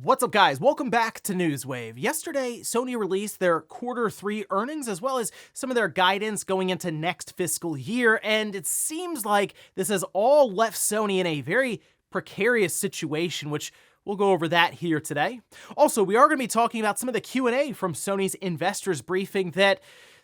What's up, guys? Welcome back to Newswave. Yesterday, Sony released their Q3 earnings as well as some of their guidance going into next fiscal year, and it seems like this has all left Sony in a very precarious situation, which we'll go over that here today. Also, we are going to be talking about some of the Q&A from Sony's investors briefing that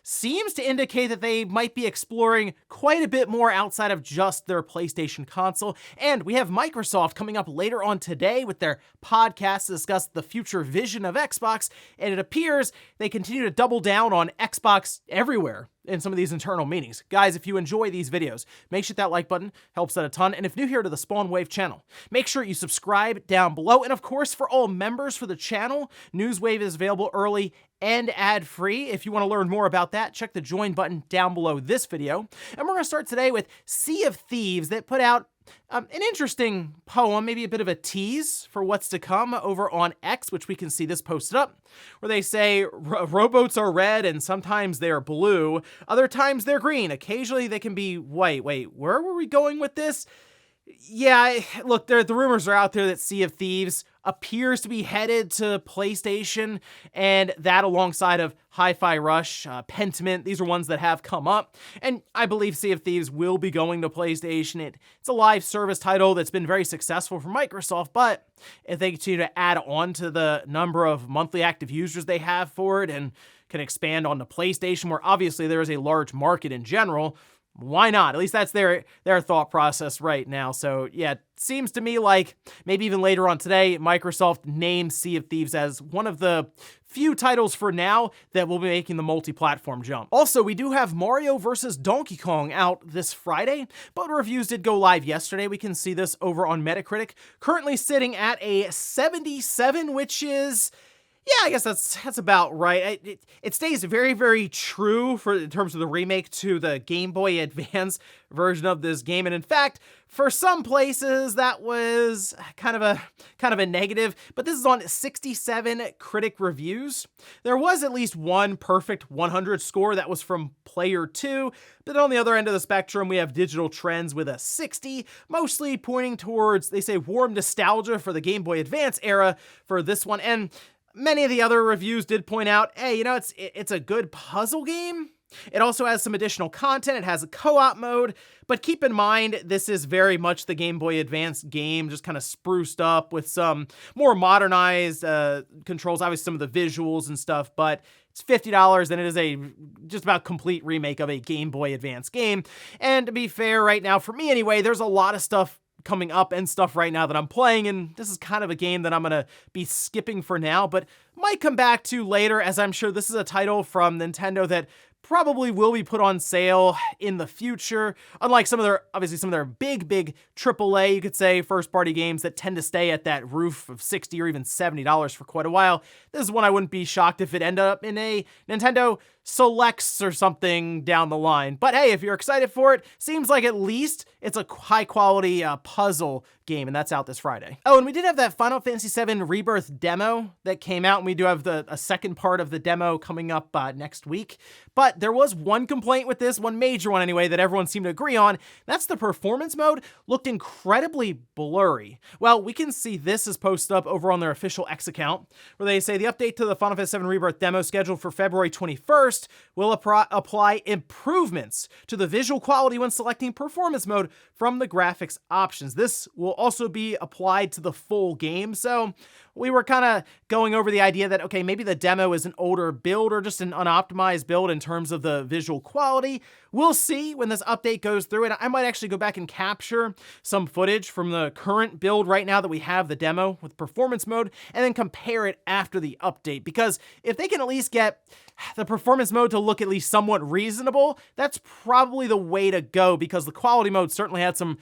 seems to indicate that they might be exploring quite a bit more outside of just their PlayStation console. And we have Microsoft coming up later on today with their podcast to discuss the future vision of Xbox, and it appears they continue to double down on Xbox everywhere in some of these internal meetings. Guys, if you enjoy these videos, make sure that like button helps out a ton. And if new here to the Spawn Wave channel, make sure you subscribe down below. And of course, for all members for the channel, Newswave is available early and ad-free. If you want to learn more about that, check the join button down below this video. And we're going to start today with Sea of Thieves that put out an interesting poem, maybe a bit of a tease for what's to come over on X, which we can see this posted up, where they say rowboats are red and sometimes they're blue, other times they're green, occasionally they can be white. Wait, where were we going with this? Yeah, look, the rumors are out there that Sea of Thieves appears to be headed to PlayStation, and that alongside of Hi-Fi Rush, Pentiment, these are ones that have come up, and I believe Sea of Thieves will be going to PlayStation. It's a live service title that's been very successful for Microsoft, but if they continue to add on to the number of monthly active users they have for it and can expand on the PlayStation, where obviously there is a large market in general, why not? At least that's their thought process right now. So yeah, it seems to me like maybe even later on today, Microsoft named Sea of Thieves as one of the few titles for now that will be making the multi-platform jump. Also, we do have Mario vs. Donkey Kong out this Friday, but reviews did go live yesterday. We can see this over on Metacritic, currently sitting at a 77, which is... yeah, I guess that's about right. It stays very, very true in terms of the remake to the Game Boy Advance version of this game. And in fact, for some places that was kind of a negative, but this is on 67 critic reviews. There was at least one perfect 100 score that was from Player 2, but on the other end of the spectrum, we have Digital Trends with a 60, mostly pointing towards, they say, warm nostalgia for the Game Boy Advance era for this one. And many of the other reviews did point out, hey, you know, it's a good puzzle game. It also has some additional content. It has a co-op mode, but keep in mind, this is very much the Game Boy Advance game, just kind of spruced up with some more modernized controls, obviously some of the visuals and stuff, but it's $50 and it is a just about complete remake of a Game Boy Advance game. And to be fair, right now, for me anyway, there's a lot of stuff coming up and stuff right now that I'm playing, and this is kind of a game that I'm gonna be skipping for now, but might come back to later, as I'm sure this is a title from Nintendo that probably will be put on sale in the future, unlike some of their big AAA, you could say, first-party games that tend to stay at that roof of $60 or even $70 for quite a while. This is one I wouldn't be shocked if it ended up in a Nintendo Selects or something down the line. But hey, if you're excited for it, seems like at least it's a high-quality puzzle game, and that's out this Friday. Oh, and we did have that Final Fantasy VII Rebirth demo that came out, and we do have a second part of the demo coming up next week. But there was one complaint with this, one major one anyway, that everyone seemed to agree on. That's the performance mode looked incredibly blurry. Well, we can see this is posted up over on their official X account, where they say the update to the Final Fantasy VII Rebirth demo scheduled for February 21st will apply improvements to the visual quality when selecting performance mode from the graphics options. This will also be applied to the full game. So we were kind of going over the idea that, okay, maybe the demo is an older build or just an unoptimized build in terms of the visual quality. We'll see when this update goes through, and I might actually go back and capture some footage from the current build right now that we have the demo with performance mode, and then compare it after the update, because if they can at least get the performance mode to look at least somewhat reasonable, that's probably the way to go, because the quality mode certainly had some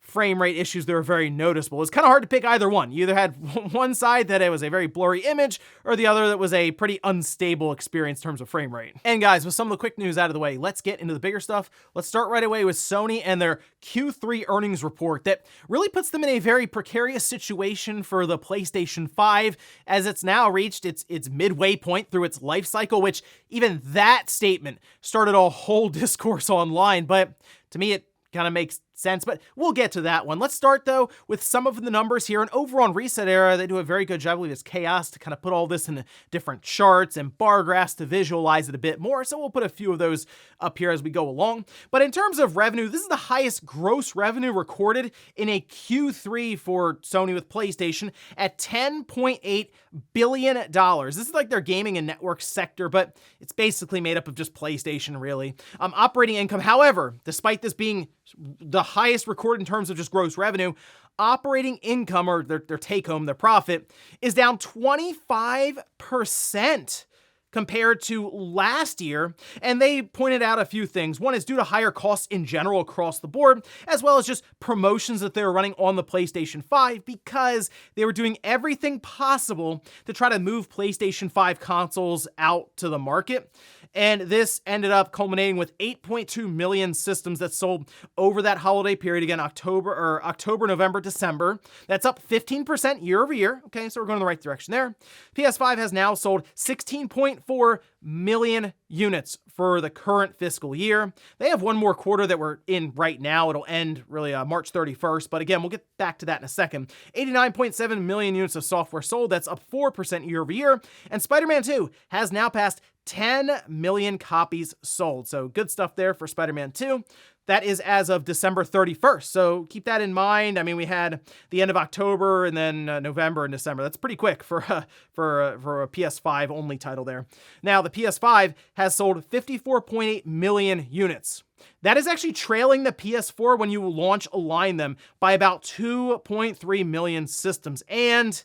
frame rate issues that were very noticeable. It's kind of hard to pick either one. You either had one side that it was a very blurry image, or the other that was a pretty unstable experience in terms of frame rate. And guys, with some of the quick news out of the way, let's get into the bigger stuff. Let's start right away with Sony and their Q3 earnings report that really puts them in a very precarious situation for the PlayStation 5, as it's now reached its midway point through its life cycle, which even that statement started a whole discourse online. But to me, it kind of makes sense, but we'll get to that one. Let's start, though, with some of the numbers here. And over on Reset Era, they do a very good job. I believe it's Chaos to kind of put all this in different charts and bar graphs to visualize it a bit more. So we'll put a few of those up here as we go along. But in terms of revenue, this is the highest gross revenue recorded in a Q3 for Sony with PlayStation at $10.8 billion. This is like their gaming and network sector, but it's basically made up of just PlayStation, really. Operating income, however, despite this being the highest recorded in terms of just gross revenue, operating income, or their take-home, their profit, is down 25% compared to last year, and they pointed out a few things. One is due to higher costs in general across the board, as well as just promotions that they were running on the PlayStation 5 because they were doing everything possible to try to move PlayStation 5 consoles out to the market. And this ended up culminating with 8.2 million systems that sold over that holiday period. Again, October, November, December. That's up 15% year over year. Okay, so we're going in the right direction there. PS5 has now sold 16.4 million units for the current fiscal year. They have one more quarter that we're in right now. It'll end really March 31st. But again, we'll get back to that in a second. 89.7 million units of software sold. That's up 4% year over year. And Spider-Man 2 has now passed 10 million copies sold. So good stuff there for Spider-Man 2. That is as of December 31st. So keep that in mind. I mean, we had the end of October and then November and December. That's pretty quick for a PS5 only title there. Now, the PS5 has sold 54.8 million units. That is actually trailing the PS4 when you align them by about 2.3 million systems. And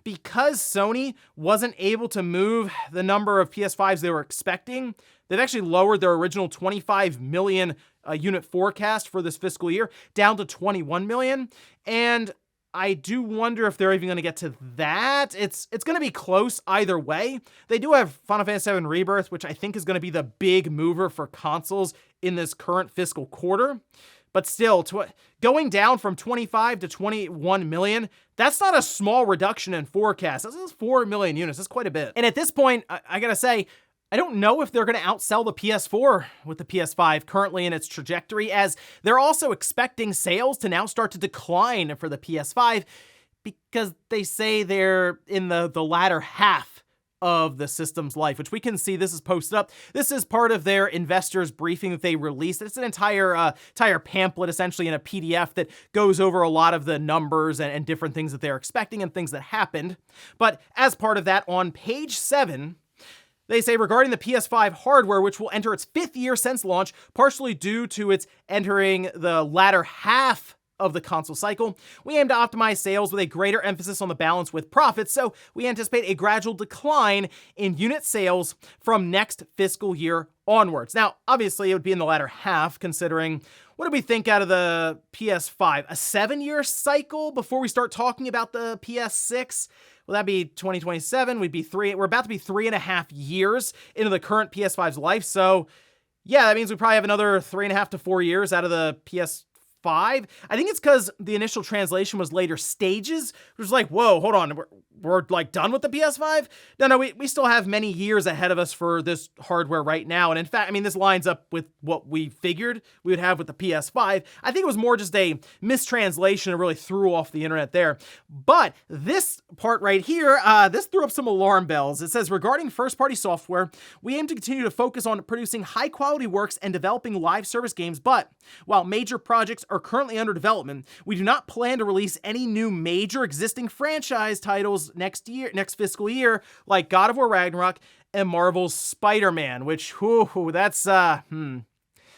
because Sony wasn't able to move the number of PS5s they were expecting, they've actually lowered their original 25 million unit forecast for this fiscal year down to 21 million. And I do wonder if they're even going to get to that. It's going to be close either way. They do have Final Fantasy VII Rebirth, which I think is going to be the big mover for consoles in this current fiscal quarter. But still, going down from 25 to 21 million, that's not a small reduction in forecast. That's 4 million units. That's quite a bit. And at this point, I gotta say, I don't know if they're going to outsell the PS4 with the PS5 currently in its trajectory, as they're also expecting sales to now start to decline for the PS5 because they say they're in the latter half of the system's life, which we can see. This is posted up. This is part of their investors briefing that they released. It's an entire pamphlet, essentially, in a PDF that goes over a lot of the numbers and different things that they're expecting and things that happened. But as part of that, on page 7, they say regarding the PS5 hardware, which will enter its 5th year since launch, partially due to its entering the latter half of the console cycle, we aim to optimize sales with a greater emphasis on the balance with profits, so we anticipate a gradual decline in unit sales from next fiscal year onwards. Now, obviously, it would be in the latter half, considering, what do we think out of the PS5? A 7-year cycle before we start talking about the PS6? Will that be 2027? We're about to be 3.5 years into the current PS5's life, so yeah, that means we probably have another 3.5 to 4 years out of the PS5. I think it's because the initial translation was later stages, which was like, whoa, hold on, we're like done with the PS5? No, we still have many years ahead of us for this hardware right now. And in fact, I mean, this lines up with what we figured we would have with the PS5. I think it was more just a mistranslation and really threw off the internet there. But this part right here, this threw up some alarm bells. It says, regarding first-party software, we aim to continue to focus on producing high-quality works and developing live service games, but while major projects are currently under development, we do not plan to release any new major existing franchise titles next fiscal year, like God of War Ragnarok and Marvel's Spider-Man, which, that's,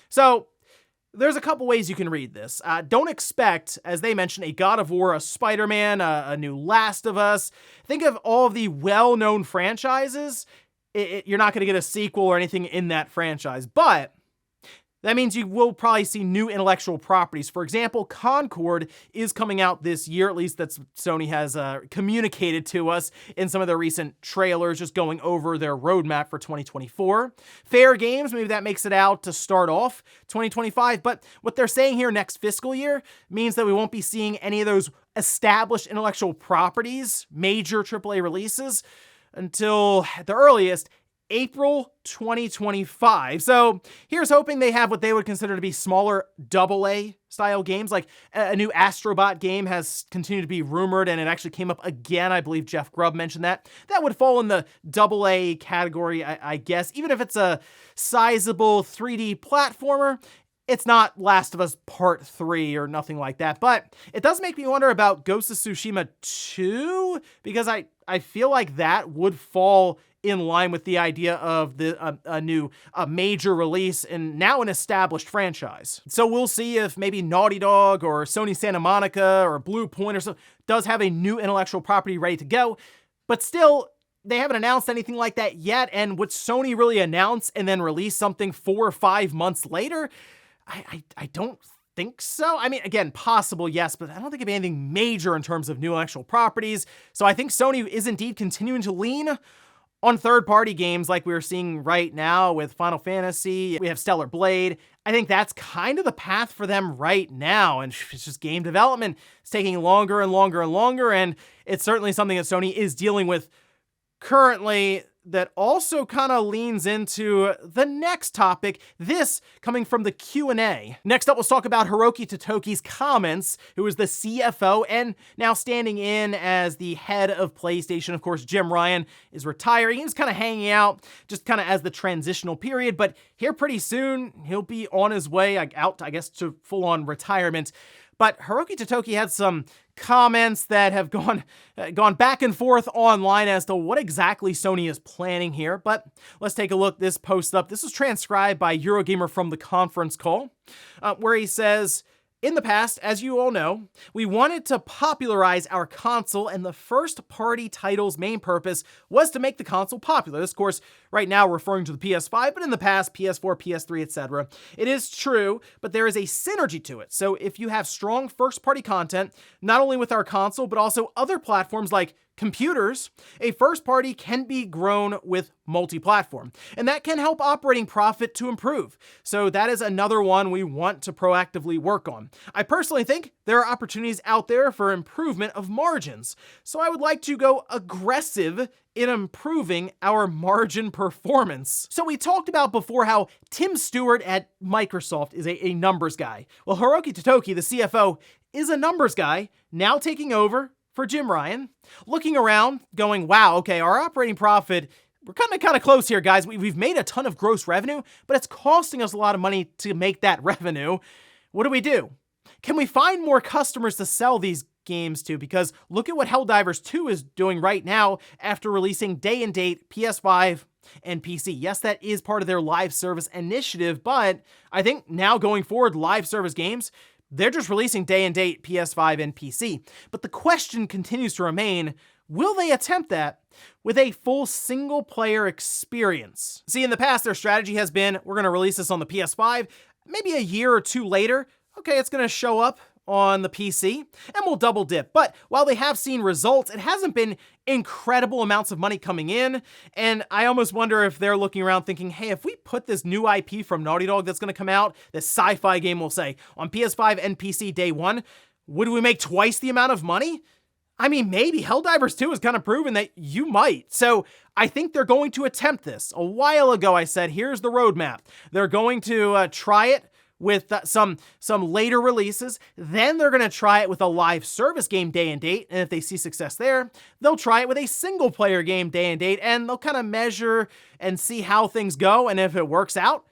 So, there's a couple ways you can read this. Don't expect, as they mentioned, a God of War, a Spider-Man, a new Last of Us. Think of all of the well-known franchises. You're not going to get a sequel or anything in that franchise, but that means you will probably see new intellectual properties. For example, Concord is coming out this year, at least that's Sony has communicated to us in some of their recent trailers, just going over their roadmap for 2024. Fair Games, maybe that makes it out to start off 2025, but what they're saying here next fiscal year means that we won't be seeing any of those established intellectual properties, major AAA releases, until, at the earliest, April 2025. So here's hoping they have what they would consider to be smaller AA style games. Like a new Astrobot game has continued to be rumored, and it actually came up again. I believe Jeff Grubb mentioned that. That would fall in the AA category, I guess. Even if it's a sizable 3D platformer, it's not Last of Us Part 3 or nothing like that. But it does make me wonder about Ghost of Tsushima 2, because I feel like that would fall in line with the idea of a new major release and now an established franchise. So we'll see if maybe Naughty Dog or Sony Santa Monica or Blue Point or so does have a new intellectual property ready to go. But still, they haven't announced anything like that yet. And would Sony really announce and then release something 4 or 5 months later? I don't think so. I mean, again, possible, yes, but I don't think it'd be anything major in terms of new intellectual properties. So I think Sony is indeed continuing to lean on third-party games like we're seeing right now with Final Fantasy. We have Stellar Blade. I think that's kind of the path for them right now, and it's just game development. It's taking longer and longer and longer, and it's certainly something that Sony is dealing with currently that also kind of leans into the next topic, this coming from the Q&A. Next up, let's talk about Hiroki Totoki's comments, who is the CFO and now standing in as the head of PlayStation. Of course, Jim Ryan is retiring. He's kind of hanging out just kind of as the transitional period, but here pretty soon, he'll be on his way out, I guess, to full-on retirement. But Hiroki Totoki had some comments that have gone back and forth online as to what exactly Sony is planning here. But let's take a look. This post up. This was transcribed by Eurogamer from the conference call, where he says, "In the past, as you all know, we wanted to popularize our console, and the first-party title's main purpose was to make the console popular." This, of course, right now referring to the PS5, but in the past, PS4, PS3, etc. It is true, but there is a synergy to it. So if you have strong first-party content, not only with our console, but also other platforms like computers, a first party can be grown with multi-platform, and that can help operating profit to improve. So that is another one we want to proactively work on. I personally think there are opportunities out there for improvement of margins, so I would like to go aggressive in improving our margin performance. So we talked about before how Tim Stewart at Microsoft is a numbers guy. Well, Hiroki Totoki, the CFO, is a numbers guy, now taking over for Jim Ryan, looking around, going, wow, okay, our operating profit, we're kind of close here, guys. We've made a ton of gross revenue, but it's costing us a lot of money to make that revenue. What do? Can we find more customers to sell these games to? Because look at what Helldivers 2 is doing right now after releasing day and date PS5 and PC. Yes, that is part of their live service initiative, but I think now going forward, live service games, they're just releasing day and date PS5 and PC. But the question continues to remain, will they attempt that with a full single-player experience? See, in the past, their strategy has been, we're going to release this on the PS5, maybe a year or two later, okay, it's going to show up on the PC, and we'll double dip. But while they have seen results, it hasn't been incredible amounts of money coming in, and I almost wonder if they're looking around thinking, hey, if we put this new IP from Naughty Dog that's going to come out, this sci-fi game, we'll say, on PS5 and PC day one, would we make twice the amount of money? I mean, maybe. Helldivers 2 has kind of proven that you might. So I think they're going to attempt this. A while ago, I said, here's the roadmap. They're going to try it with some later releases, then they're going to try it with a live service game day and date, and if they see success there, they'll try it with a single-player game day and date, and they'll kind of measure and see how things go, and if it works out,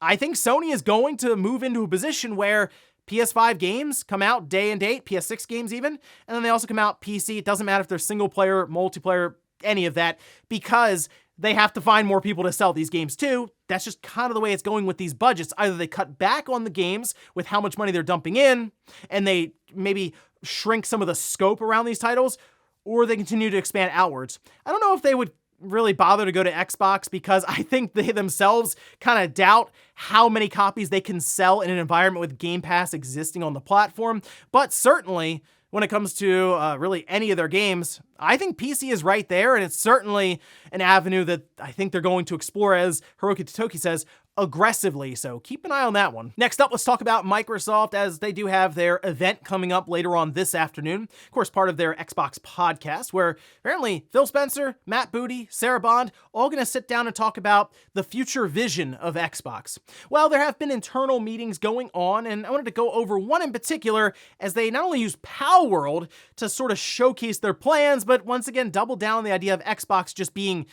I think Sony is going to move into a position where PS5 games come out day and date, PS6 games even, and then they also come out PC. It doesn't matter if they're single-player, multiplayer, any of that, because they have to find more people to sell these games to. That's just kind of the way it's going with these budgets. Either they cut back on the games with how much money they're dumping in, and they maybe shrink some of the scope around these titles, or they continue to expand outwards. I don't know if they would really bother to go to Xbox, because I think they themselves kind of doubt how many copies they can sell in an environment with Game Pass existing on the platform. But certainly, when it comes to really any of their games, I think PC is right there, and it's certainly an avenue that I think they're going to explore, as Hiroki Totoki says, aggressively, so keep an eye on that one. Next up, let's talk about Microsoft, as they do have their event coming up later on this afternoon. Of course, part of their Xbox podcast, where apparently Phil Spencer, Matt Booty, Sarah Bond, all gonna sit down and talk about the future vision of Xbox. Well, there have been internal meetings going on, and I wanted to go over one in particular, as they not only use Pal World to sort of showcase their plans, but once again double down on the idea of Xbox just being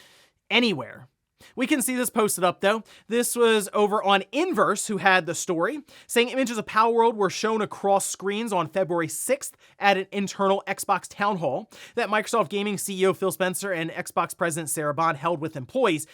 anywhere. We can see this posted up though. This was over on Inverse, who had the story, saying images of Pal World were shown across screens on February 6th at an internal Xbox town hall that Microsoft Gaming CEO Phil Spencer and Xbox President Sarah Bond held with employees.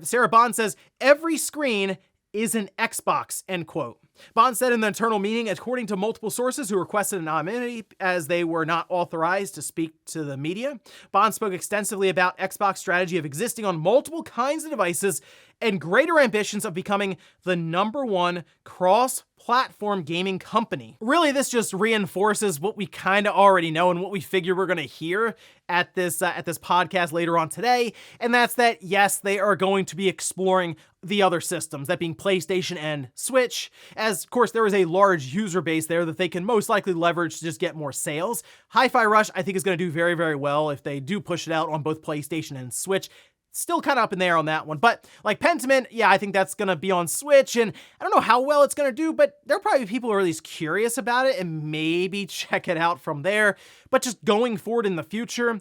Sarah Bond says, "Every screen is an Xbox," end quote. Bond said in the internal meeting, according to multiple sources who requested anonymity as they were not authorized to speak to the media, Bond spoke extensively about Xbox strategy of existing on multiple kinds of devices and greater ambitions of becoming the #1 cross-platform gaming company. Really, this just reinforces what we kind of already know and what we figure we're going to hear at this podcast later on today, and that's that, yes, they are going to be exploring the other systems, that being PlayStation and Switch, as of course there is a large user base there that they can most likely leverage to just get more sales. Hi-Fi Rush, I think, is going to do very, very well if they do push it out on both PlayStation and Switch. Still kind of up in the air on that one, but like Pentiment, yeah, I think that's going to be on Switch, and I don't know how well it's going to do, but there'll probably be people who are at least curious about it and maybe check it out from there. But just going forward in the future,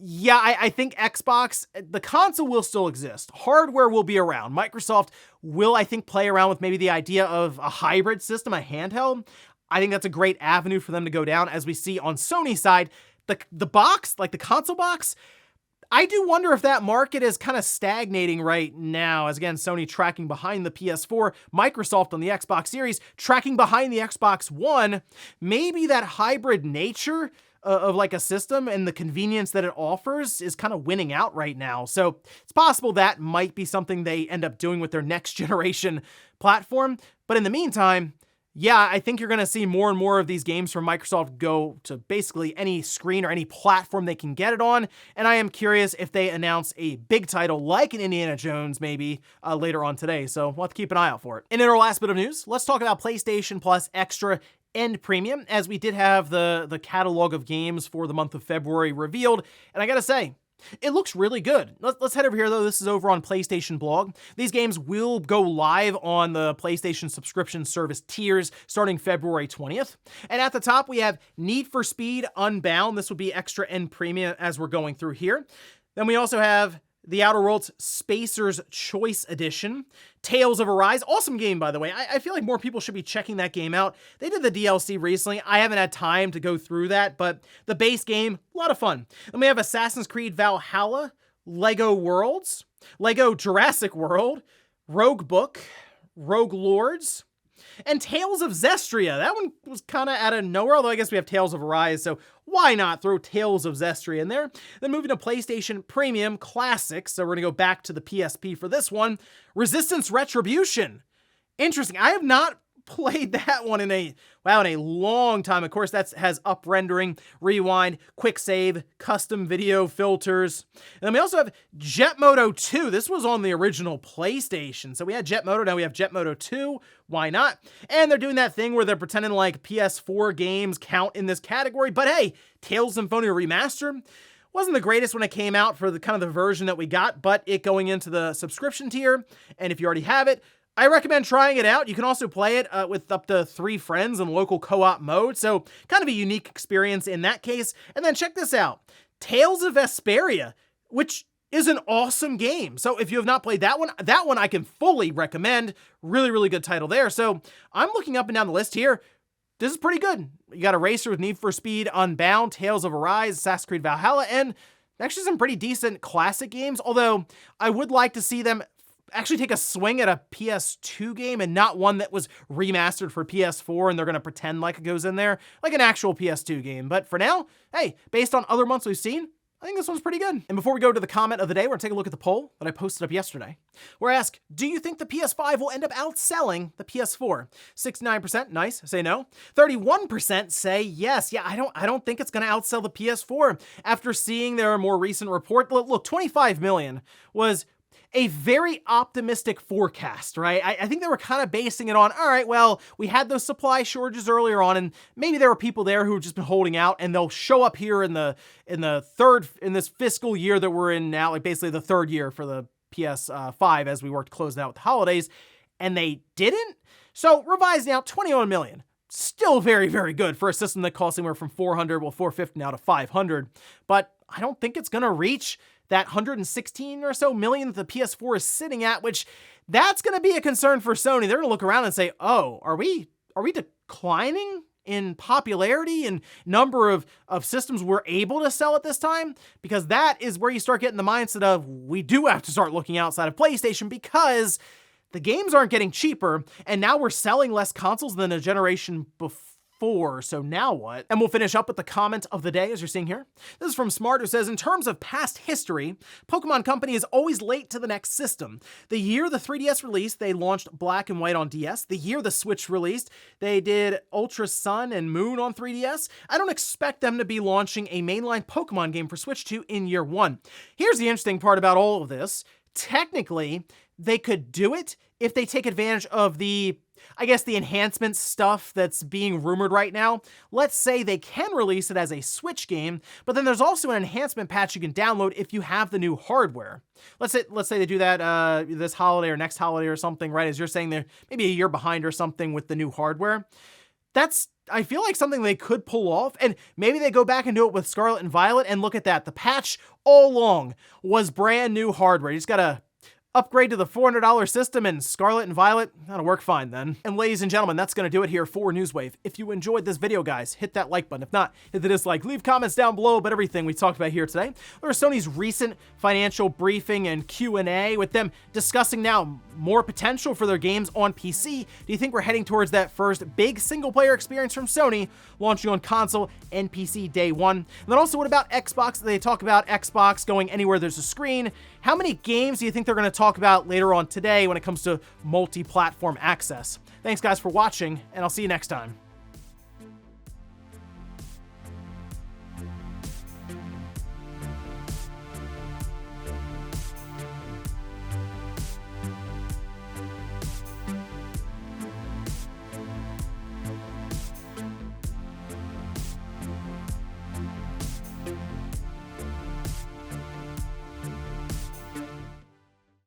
yeah, I think Xbox, the console will still exist. Hardware will be around. Microsoft will, I think, play around with maybe the idea of a hybrid system, a handheld. I think that's a great avenue for them to go down. As we see on Sony's side, the box, like the console box, I do wonder if that market is kind of stagnating right now, as again, Sony tracking behind the PS4, Microsoft on the Xbox Series tracking behind the Xbox One. Maybe that hybrid nature of like a system and the convenience that it offers is kind of winning out right now. So it's possible that might be something they end up doing with their next generation platform. But in the meantime, yeah, I think you're going to see more and more of these games from Microsoft go to basically any screen or any platform they can get it on. And I am curious if they announce a big title like an Indiana Jones maybe later on today. So we'll have to keep an eye out for it. And in our last bit of news, let's talk about PlayStation Plus Extra and Premium, as we did have the catalog of games for the month of February revealed. And I got to say, it looks really good. Let's head over here, though. This is over on PlayStation Blog. These games will go live on the PlayStation subscription service tiers starting February 20th. And at the top, we have Need for Speed Unbound. This would be Extra and Premium as we're going through here. Then we also have The Outer Worlds Spacer's Choice Edition. Tales of Arise, awesome game, by the way. I feel like more people should be checking that game out. They did the DLC recently. I haven't had time to go through that, but the base game, a lot of fun. Then we have Assassin's Creed Valhalla, Lego Worlds, Lego Jurassic World, Rogue Book, Rogue Lords, and Tales of Zestria. That one was kind of out of nowhere, although I guess we have Tales of Arise, so why not throw Tales of Zestria in there? Then moving to PlayStation Premium Classics, so we're going to go back to the PSP for this one. Resistance Retribution. Interesting. I have not played that one in a long time. Of course, that has up rendering, rewind, quick save, custom video filters. And then we also have Jet Moto 2. This was on the original PlayStation. So we had Jet Moto, now we have Jet Moto 2. Why not? And they're doing that thing where they're pretending like PS4 games count in this category. But hey, Tales of Symphonia Remastered wasn't the greatest when it came out for the kind of the version that we got, but it going into the subscription tier. And if you already have it, I recommend trying it out. You can also play it with up to 3 friends in local co-op mode, so kind of a unique experience in that case. And then check this out, Tales of Vesperia, which is an awesome game. So if you have not played that one I can fully recommend. Really, really good title there. So I'm looking up and down the list here. This is pretty good. You got a racer with Need for Speed Unbound, Tales of Arise, Assassin's Creed Valhalla, and actually some pretty decent classic games, although I would like to see them actually take a swing at a PS2 game and not one that was remastered for PS4 and they're going to pretend like it goes in there, like an actual PS2 game. But for now, hey, based on other months we've seen, I think this one's pretty good. And before we go to the comment of the day, we're going to take a look at the poll that I posted up yesterday. We're asked, do you think the PS5 will end up outselling the PS4? 69% nice, say no. 31% say yes. Yeah, I don't think it's going to outsell the PS4. After seeing their more recent report, look, 25 million was a very optimistic forecast, right? I think they were kind of basing it on, all right, well, we had those supply shortages earlier on, and maybe there were people there who have just been holding out, and they'll show up here in this fiscal year that we're in now, like basically the third year for the PS5 as we work to close it out with the holidays, and they didn't. So revising out 21 million. Still very, very good for a system that costs anywhere from 400, well, 450 now to 500, but I don't think it's going to reach that 116 or so million that the PS4 is sitting at, which that's going to be a concern for Sony. They're going to look around and say, oh, are we declining in popularity and number of systems we're able to sell at this time? Because that is where you start getting the mindset of, we do have to start looking outside of PlayStation because the games aren't getting cheaper, and now we're selling less consoles than a generation before. So now what? And we'll finish up with the comment of the day, as you're seeing here. This is from Smart, who says, in terms of past history, Pokemon Company is always late to the next system. The year the 3DS released, they launched Black and White on DS. The year the Switch released, they did Ultra Sun and Moon on 3DS. I don't expect them to be launching a mainline Pokemon game for Switch 2 in year one. Here's the interesting part about all of this. Technically, they could do it if they take advantage of the enhancement stuff that's being rumored right now. Let's say they can release it as a Switch game, but then there's also an enhancement patch you can download if you have the new hardware. Let's say they do that this holiday or next holiday or something, right? As you're saying, they're maybe a year behind or something with the new hardware. That's, I feel like, something they could pull off, and maybe they go back and do it with Scarlet and Violet, and look at that. The patch all along was brand new hardware. You just gotta upgrade to the $400 system, and Scarlet and Violet, that'll work fine then. And ladies and gentlemen, that's going to do it here for Newswave. If you enjoyed this video, guys, hit that like button. If not, hit the dislike. Leave comments down below about everything we talked about here today. There's Sony's recent financial briefing and Q&A with them discussing now more potential for their games on PC. Do you think we're heading towards that first big single-player experience from Sony launching on console and PC day one? And then also, what about Xbox? They talk about Xbox going anywhere there's a screen. How many games do you think they're going to talk about later on today when it comes to multi-platform access? Thanks, guys, for watching, and I'll see you next time.